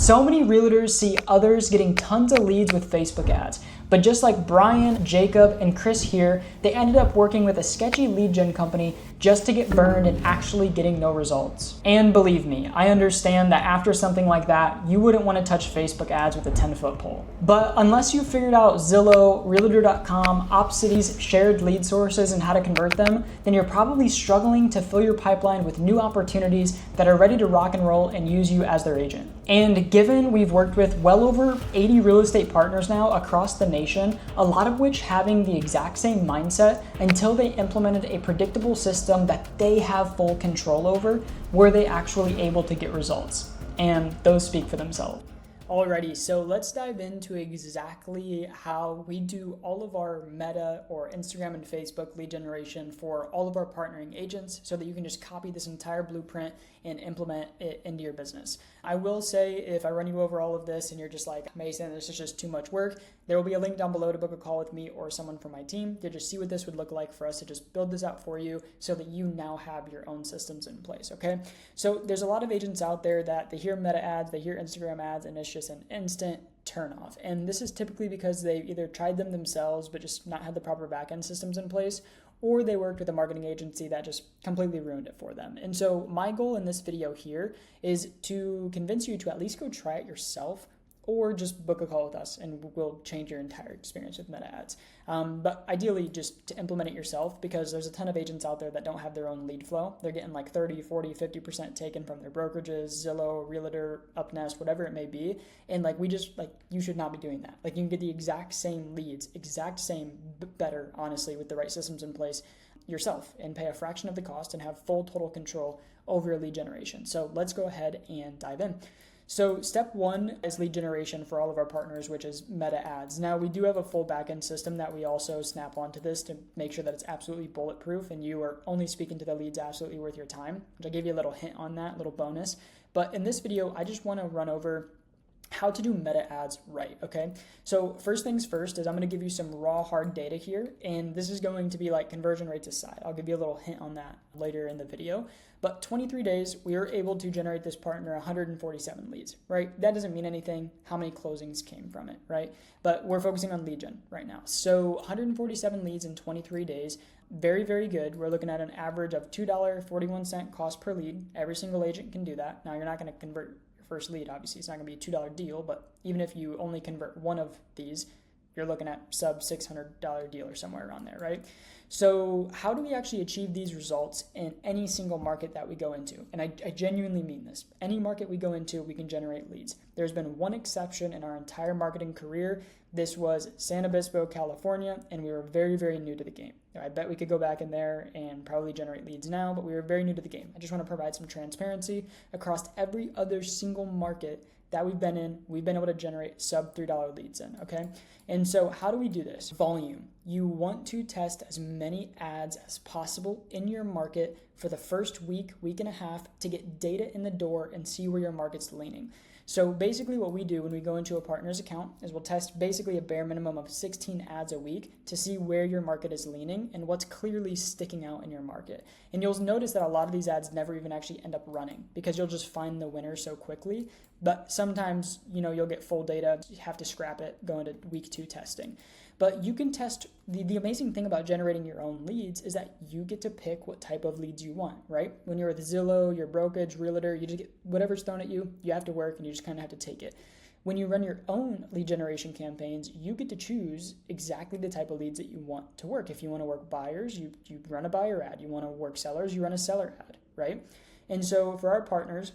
So many realtors see others getting tons of leads with Facebook ads, but just like Brian, Jacob, and Chris here, they ended up working with a sketchy lead gen company just to get burned and actually getting no results. And believe me, I understand that after something like that, you wouldn't want to touch Facebook ads with a 10-foot pole. But unless you figured out Zillow, Realtor.com, OpCity's shared lead sources and how to convert them, then you're probably struggling to fill your pipeline with new opportunities that are ready to rock and roll and use you as their agent. And given we've worked with well over 80 real estate partners now across the nation, a lot of which having the exact same mindset until they implemented a predictable system that they have full control over, were they actually able to get results? And those speak for themselves. Alrighty, so let's dive into exactly how we do all of our Meta or Instagram and Facebook lead generation for all of our partnering agents so that you can just copy this entire blueprint and implement it into your business. I will say, if I run you over all of this and you're just like, Mason, this is just too much work, there will be a link down below to book a call with me or someone from my team to just see what this would look like for us to just build this out for you so that you now have your own systems in place, okay? So there's a lot of agents out there that they hear Meta ads, they hear Instagram ads, and it's just an instant turn off. And this is typically because they either tried them themselves but just not had the proper backend systems in place, or they worked with a marketing agency that just completely ruined it for them. And so my goal in this video here is to convince you to at least go try it yourself, or just book a call with us and we'll change your entire experience with Meta ads. But ideally just to implement it yourself, because there's a ton of agents out there that don't have their own lead flow. They're getting like 30, 40, 50% taken from their brokerages, Zillow, Realtor, Upnest, whatever it may be. And like, you should not be doing that. Like, you can get the exact same leads, exact same, better, honestly, with the right systems in place yourself and pay a fraction of the cost and have full total control over your lead generation. So let's go ahead and dive in. So step one is lead generation for all of our partners, which is Meta ads. Now, we do have a full backend system that we also snap onto this to make sure that it's absolutely bulletproof and you are only speaking to the leads absolutely worth your time, which I gave you a little hint on that, little bonus. But in this video, I just want to run over how to do Meta ads right, okay? So first things first is I'm going to give you some raw hard data here, and this is going to be like conversion rates aside. I'll give you a little hint on that later in the video. But 23 days, we were able to generate this partner 147 leads, right? That doesn't mean anything how many closings came from it, right? But we're focusing on lead gen right now. So 147 leads in 23 days, very, very good. We're looking at an average of $2.41 cost per lead. Every single agent can do that. Now, you're not going to convert first lead, obviously it's not going to be a $2 deal, but even if you only convert one of these, you're looking at sub $600 deal or somewhere around there, right? So how do we actually achieve these results in any single market that we go into? And I genuinely mean this. Any market we go into, we can generate leads. There's been one exception in our entire marketing career. This was San Obispo, California, and we were very, very new to the game. I bet we could go back in there and probably generate leads now, but we were very new to the game. I just want to provide some transparency across every other single market that we've been in. We've been able to generate sub $3 leads in, okay? And so how do we do this? Volume. You want to test as many ads as possible in your market for the first week, week and a half to get data in the door and see where your market's leaning. So basically what we do when we go into a partner's account is we'll test basically a bare minimum of 16 ads a week to see where your market is leaning and what's clearly sticking out in your market. And you'll notice that a lot of these ads never even actually end up running because you'll just find the winner so quickly. But sometimes, you'll get full data, you have to scrap it, go into week 2 testing. But you can test, the amazing thing about generating your own leads is that you get to pick what type of leads you want, right? When you're with Zillow, your brokerage, Realtor, you just get whatever's thrown at you, you have to work and you just kind of have to take it. When you run your own lead generation campaigns, you get to choose exactly the type of leads that you want to work. If you want to work buyers, you run a buyer ad. You want to work sellers, you run a seller ad, right? And so for our partners,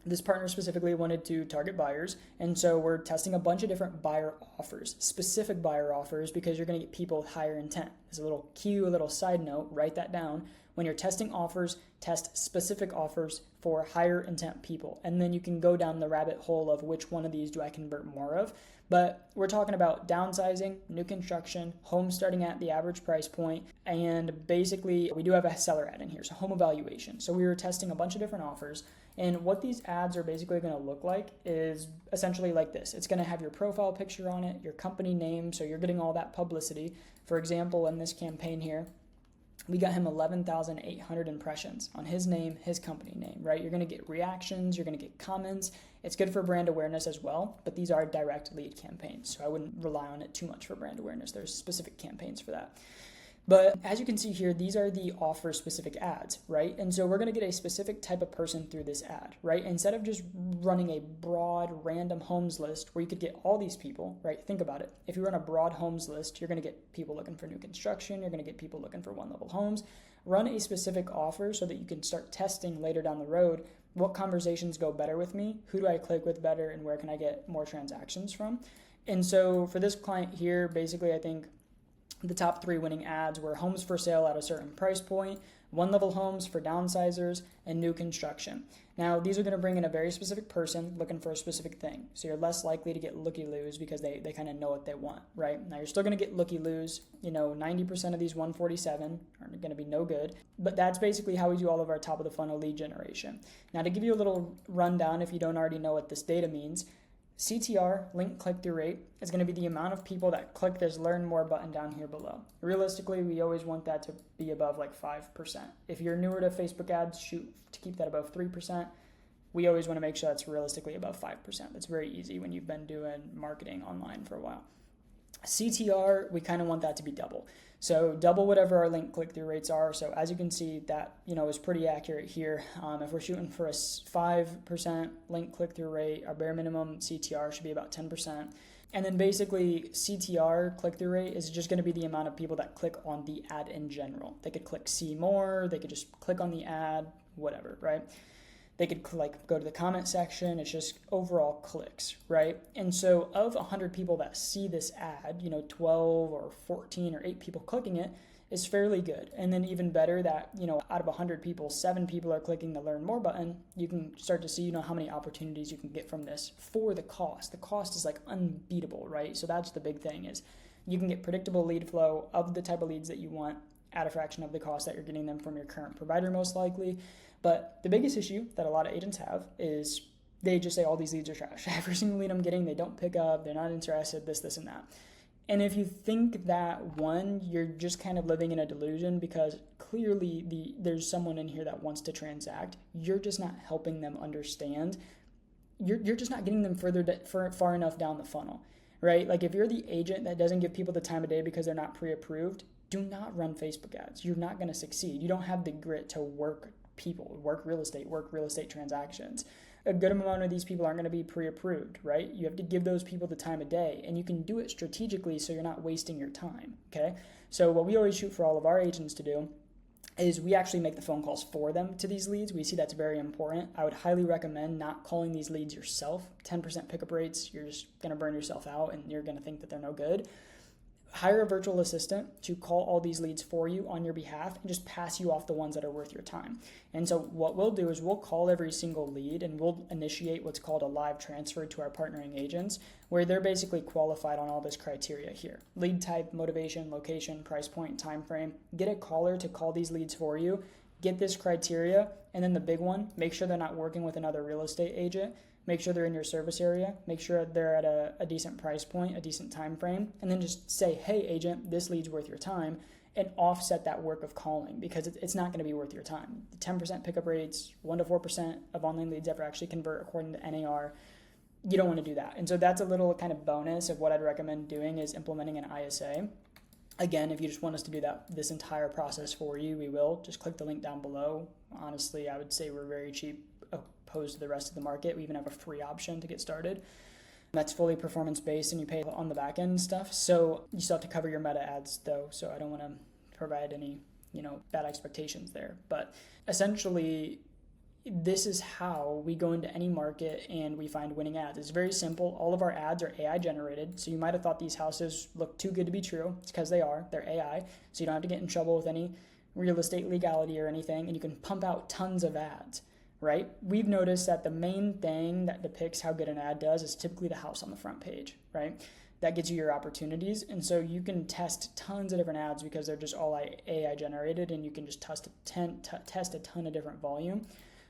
this partner specifically wanted to target buyers, and so we're testing a bunch of different buyer offers, specific buyer offers, because you're going to get people with higher intent. As a little cue, a little side note, write that down. When you're testing offers, test specific offers for higher intent people, and then you can go down the rabbit hole of which one of these do I convert more of. But we're talking about downsizing, new construction, homes starting at the average price point, and basically we do have a seller ad in here, so home evaluation. So we were testing a bunch of different offers, and what these ads are basically going to look like is essentially like this. It's going to have your profile picture on it, your company name, so you're getting all that publicity. For example, in this campaign here, We got him 11,800 impressions on his name, his company name, right? You're going to get reactions, you're going to get comments. It's good for brand awareness as well, but these are direct lead campaigns, so I wouldn't rely on it too much for brand awareness. There's specific campaigns for that. But as you can see here, these are the offer specific ads, right? And so we're going to get a specific type of person through this ad, right? Instead of just running a broad random homes list where you could get all these people, right? Think about it. If you run a broad homes list, you're going to get people looking for new construction. You're going to get people looking for one level homes. Run a specific offer so that you can start testing later down the road. What conversations go better with me? Who do I click with better? And where can I get more transactions from? And so for this client here, basically, I think the top 3 winning ads were homes for sale at a certain price point, one level homes for downsizers, and new construction. Now, these are going to bring in a very specific person looking for a specific thing. So you're less likely to get looky-loos because they kind of know what they want, right? Now, you're still going to get looky-loos. 90% of these 147 are going to be no good. But that's basically how we do all of our top of the funnel lead generation. Now, to give you a little rundown, if you don't already know what this data means, CTR, link click-through rate, is going to be the amount of people that click this learn more button down here below. Realistically, we always want that to be above like 5%. If you're newer to Facebook ads, shoot to keep that above 3%. We always want to make sure that's realistically above 5%. That's very easy when you've been doing marketing online for a while. CTR, we kind of want that to be double. So double whatever our link click-through rates are. So as you can see, that is pretty accurate here. If we're shooting for a 5% link click-through rate, our bare minimum CTR should be about 10%. And then basically CTR click-through rate is just going to be the amount of people that click on the ad in general. They could click see more, they could just click on the ad, whatever, right? They could go to the comment section. It's just overall clicks, right? And so of 100 people that see this ad, 12 or 14 or 8 people clicking it is fairly good. And then even better that, out of 100 people, 7 people are clicking the learn more button. You can start to see, how many opportunities you can get from this for the cost. The cost is like unbeatable, right? So that's the big thing is you can get predictable lead flow of the type of leads that you want at a fraction of the cost that you're getting them from your current provider most likely. But the biggest issue that a lot of agents have is they just say all these leads are trash. Every single lead I'm getting, they don't pick up, they're not interested, this, and that. And if you think that, one, you're just kind of living in a delusion because clearly there's someone in here that wants to transact. You're just not helping them understand. You're just not getting them far enough down the funnel, right? Like if you're the agent that doesn't give people the time of day because they're not pre-approved, do not run Facebook ads. You're not going to succeed. You don't have the grit to work people, work real estate transactions. A good amount of these people aren't going to be pre-approved, right? You have to give those people the time of day, and you can do it strategically so you're not wasting your time, okay? So what we always shoot for all of our agents to do is we actually make the phone calls for them to these leads. We see that's very important. I would highly recommend not calling these leads yourself. 10% pickup rates, you're just going to burn yourself out and you're going to think that they're no good. Hire a virtual assistant to call all these leads for you on your behalf and just pass you off the ones that are worth your time. And so what we'll do is we'll call every single lead and we'll initiate what's called a live transfer to our partnering agents where they're basically qualified on all this criteria here. Lead type, motivation, location, price point, time frame. Get a caller to call these leads for you. Get this criteria, and then the big one, make sure they're not working with another real estate agent. Make sure they're in your service area. Make sure they're at a decent price point, a decent time frame, and then just say, hey, agent, this lead's worth your time, and offset that work of calling because it's not going to be worth your time. The 10% pickup rates, 1 to 4% of online leads ever actually convert according to NAR. You don't want to do that. And so that's a little kind of bonus of what I'd recommend doing is implementing an ISA. Again, if you just want us to do this entire process for you, we will. Just click the link down below. Honestly, I would say we're very cheap opposed to the rest of the market. We even have a free option to get started. That's fully performance-based and you pay on the back-end stuff. So you still have to cover your meta ads though. So I don't want to provide any, bad expectations there. But essentially, this is how we go into any market and we find winning ads. It's very simple. All of our ads are AI generated. So you might have thought these houses look too good to be true. It's because they are. They're AI. So you don't have to get in trouble with any real estate legality or anything. And you can pump out tons of ads, right? We've noticed that the main thing that depicts how good an ad does is typically the house on the front page, right? That gets you your opportunities. And so you can test tons of different ads because they're just all AI generated and you can just test a ton of different volume.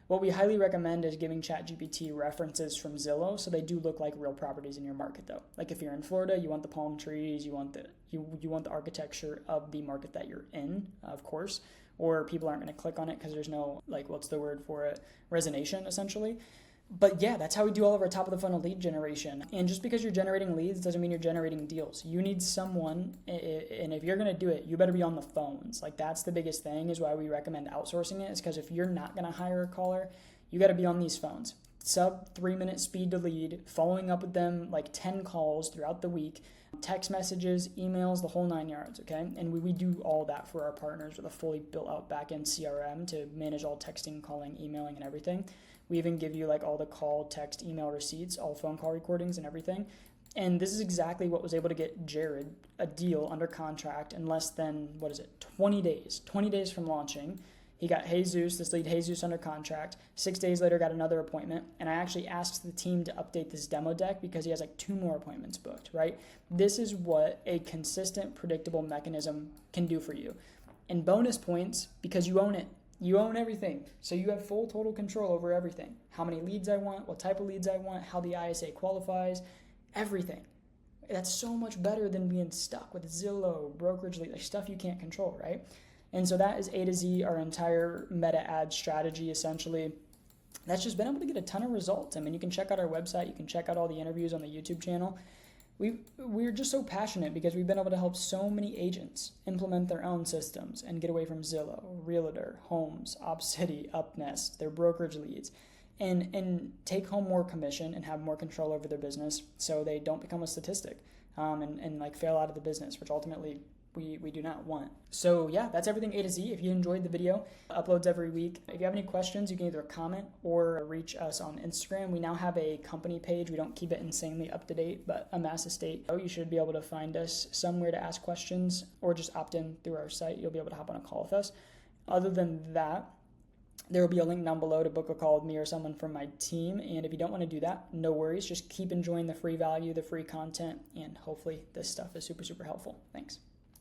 what we highly recommend is giving ChatGPT references from Zillow, so they do look like real properties in your market though. Like if you're in Florida, you want the palm trees, you want the architecture of the market that you're in, of course, or people aren't going to click on it because there's no, like, what's the word for it, resonation essentially. But yeah, that's how we do all of our top of the funnel lead generation. And just because you're generating leads doesn't mean you're generating deals. You need someone, and if you're going to do it, you better be on the phones. Like that's the biggest thing, is why we recommend outsourcing it, is because if you're not going to hire a caller, you got to be on these phones. Sub 3-minute speed to lead, following up with them like 10 calls throughout the week, text messages, emails, the whole 9 yards, okay? And we do all that for our partners with a fully built out backend CRM to manage all texting, calling, emailing, and everything. We even give you like all the call, text, email receipts, all phone call recordings and everything. And this is exactly what was able to get Jared a deal under contract in less than, 20 days. 20 days from launching. He got this lead Jesus under contract. 6 days later, got another appointment. And I actually asked the team to update this demo deck because he has like 2 more appointments booked, right? This is what a consistent, predictable mechanism can do for you. And bonus points because you own it. You own everything. So you have full total control over everything. How many leads I want, what type of leads I want, how the ISA qualifies, everything. That's so much better than being stuck with Zillow, brokerage lead, like stuff you can't control, right? And so that is A to Z, our entire meta ad strategy, essentially. That's just been able to get a ton of results. I mean, you can check out our website. You can check out all the interviews on the YouTube channel. We're just so passionate because we've been able to help so many agents implement their own systems and get away from Zillow, Realtor, Homes, OpCity, UpNest, their brokerage leads, and take home more commission and have more control over their business so they don't become a statistic and like fail out of the business, which ultimately we do not want. So yeah, that's everything A to Z. If you enjoyed the video, uploads every week. If you have any questions, you can either comment or reach us on Instagram. We now have a company page. We don't keep it insanely up to date, but Amass Estate. You should be able to find us somewhere to ask questions or just opt in through our site. You'll be able to hop on a call with us. Other than that, there will be a link down below to book a call with me or someone from my team. And if you don't want to do that, no worries. Just keep enjoying the free value, the free content, and hopefully this stuff is super, super helpful. Thanks.